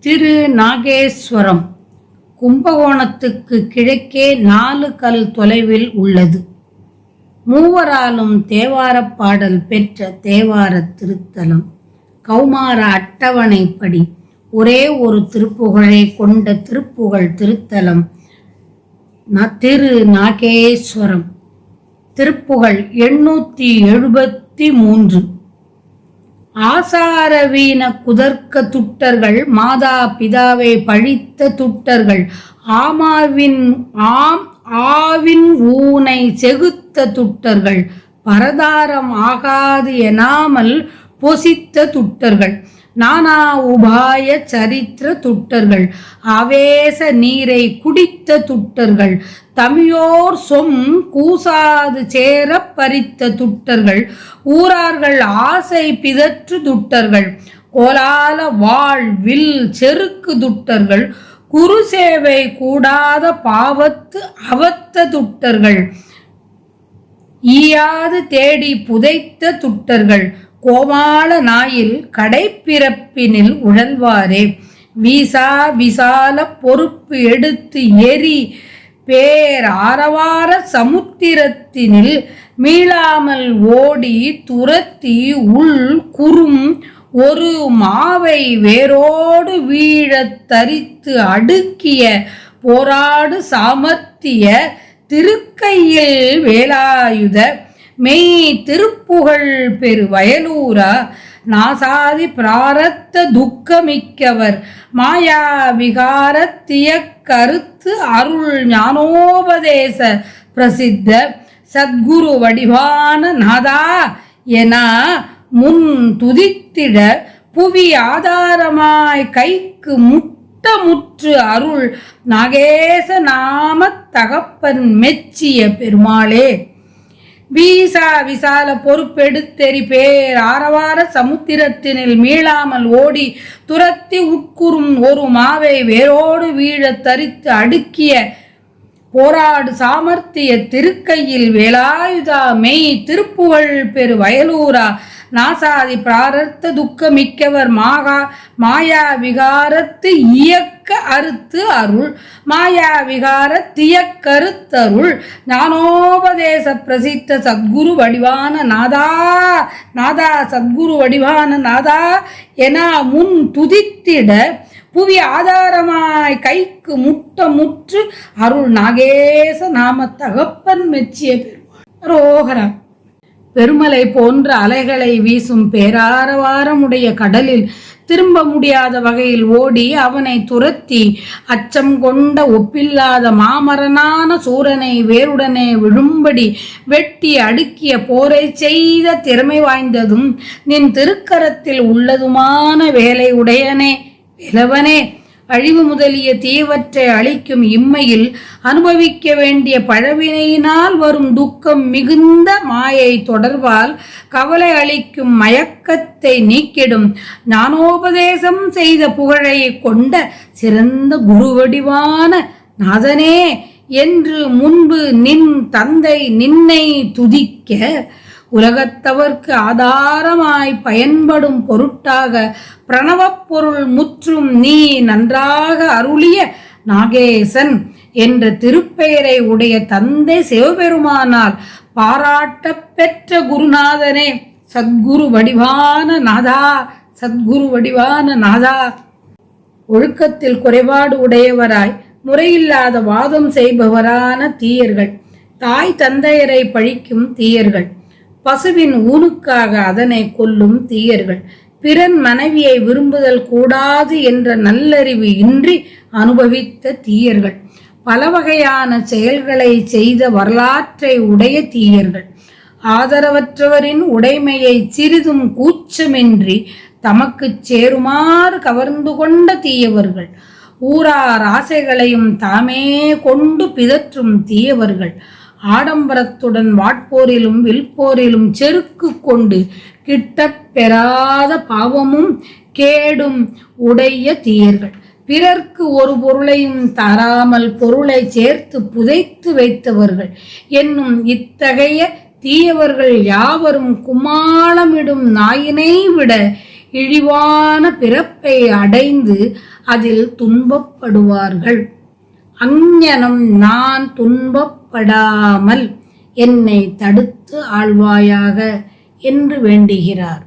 திரு நாகேஸ்வரம் கும்பகோணத்துக்கு கிழக்கே 4 கல் தொலைவில் உள்ளது. மூவராலும் தேவாரப் பாடல் பெற்ற தேவார திருத்தலம். கௌமார அட்டவணைப்படி ஒரே ஒரு திருப்புகழை கொண்ட திருப்புகழ் திருத்தலம் திரு நாகேஸ்வரம். திருப்புகழ் 873. ஆசார வீண குதர்க்க துட்டர்கள், மாதா பிதாவை பழித்த துட்டர்கள், ஆவின் ஊனை செகுத்த துட்டர்கள், பரதாரம் ஆகாது எனாமல் பொசித்த துட்டர்கள், நானா உபாய சரித்திர துட்டர்கள், ஆவேச நீரை குடித்த துட்டர்கள், தமியோர் சொம் கூசாது சேர பறித்த துட்டர்கள், ஊரார்கள் ஆசை பிதற்று துட்டர்கள், கோலால வாழ் வில் செருக்கு துட்டர்கள், குரு சேவை கூடாத பாவத்து அவத்த துட்டர்கள், ஈயாது தேடி புதைத்த துட்டர்கள், கோமாள நாயில் கடைப்பிறப்பினில் உழல்வாரே, வீசா விசால பொறுப்பு எடுத்து எரி பேர் ஆரவார சமுத்திரத்தினில் மீளாமல் ஓடி துரத்தி உள் குறும் ஒரு மாவை வேரோடு வீழத் தரித்து அடுக்கிய போராடு சாமர்த்திய திருக்கையில் வேலாயுத மெய் திருப்புகழ் பெரு வயலூரா, நாசாதி பிராரத்த துக்கமிக்கவர், மாயா விகாரத்திய கருத்து அருள் ஞானோபதேச பிரசித்த சத்குரு வடிவான நாதா என முன் துதித்திட, புவி ஆதாரமாய் கைக்கு முற்றமுற்று அருள் நாகேச நாம தகப்பன் மெச்சிய பெருமாளே. வீசா விசால பொறுப்பெடுத்தெறி பேர் ஆரவார சமுத்திரத்தினில் மீளாமல் ஓடி துரத்தி உட்குறும் ஒரு மாவை வேரோடு வீழத் தரித்து அடுக்கிய போராடு சாமர்த்திய திருக்கையில் வேலாயுதா மெய் திருப்புகழ் பெரு வயலூரா, நாசாதி பிராரத்த துக்கமிக்கவர், மாயா விகாரத்து இயக்க அறுத்து அருள், மாயா விகாரத்திய கருத்தருள் ஞானோபதேச பிரசித்த சத்குரு வடிவான நாதா, நாதா சத்குரு வடிவான நாதா என முன் துதித்திட, புவி ஆதாரமாய் கைக்கு முற்றமுற்று அருள் நாகேச நாம தகப்பன் மெச்சிய பெருமாள். ரோகரா. பெருமலை போன்ற அலைகளை வீசும் பேராரவாரமுடைய கடலில் திரும்ப முடியாத வகையில் ஓடி அவனை துரத்தி அச்சம் கொண்ட ஒப்பில்லாத மாமரனான சூரனை வேருடனே விழும்படி வெட்டி அடுக்கிய போரை செய்த திறமை வாய்ந்ததும் நின் திருக்கரத்தில் உள்ளதுமான வேலை உடையனே வேலவனே, அழிவு முதலிய தீவற்றை அளிக்கும் இம்மையில் அனுபவிக்க வேண்டிய பழவினையினால் வரும் துக்கம் மிகுந்த மாயை தொடர்பால் கவலை அளிக்கும் மயக்கத்தை நீக்கிடும் ஞானோபதேசம் செய்த புகழை கொண்ட சிறந்த குருவடிவான நாதனே என்று முன்பு நின் தந்தை நின்னை துதிக்க, உலகத்தவர்க்கு ஆதாரமாய் பயன்படும் பொருட்டாக பிரணவப் பொருள் முற்றும் நீ நன்றாக அருளிய நாகேசன் என்ற திருப்பெயரை உடைய தந்தை சிவபெருமானால் பாராட்ட பெற்ற குருநாதனே, சத்குரு வடிவான நாதா, சத்குரு வடிவான நாதா. ஒழுக்கத்தில் குறைபாடு உடையவராய் முறையில்லாத வாதம் செய்பவரான தீயர்கள், தாய் தந்தையரை பழிக்கும் தீயர்கள், பசுவின் ஊனுக்காக அதனை கொல்லும் தீயர்கள், பிறன் மனைவியை விரும்புதல் கூடாது என்ற நல்லறிவு இன்றி அனுபவித்த தீயர்கள், பல வகையான செயல்களை செய்த வரலாற்றை உடைய தீயர்கள், ஆதரவற்றவரின் உடைமையை சிறிதும் கூச்சமின்றி தமக்கு சேருமாறு கவர்ந்து கொண்ட தீயவர்கள், ஊரார் ஆசைகளையும் தாமே கொண்டு பிதற்றும் தீயவர்கள், ஆடம்பரத்துடன் வாட்போரிலும் வில்போரிலும் செருக்கு கொண்டு கிட்டப் பெறாத பாவமும் கேடும் உடைய தீயர்கள், பிறர்க்கு ஒரு பொருளையும் தராமல் பொருளை சேர்த்து புதைத்து வைத்தவர்கள் என்னும் இத்தகைய தீயவர்கள் யாவரும் குமாளமிடும் நாயினை விட இழிவான பிறப்பை அடைந்து அதில் துன்பப்படுவார்கள். அங்ஙனம் நான் துன்பப்படாமல் என்னை தடுத்து ஆள்வாயாக என்று வேண்டுகிறார்.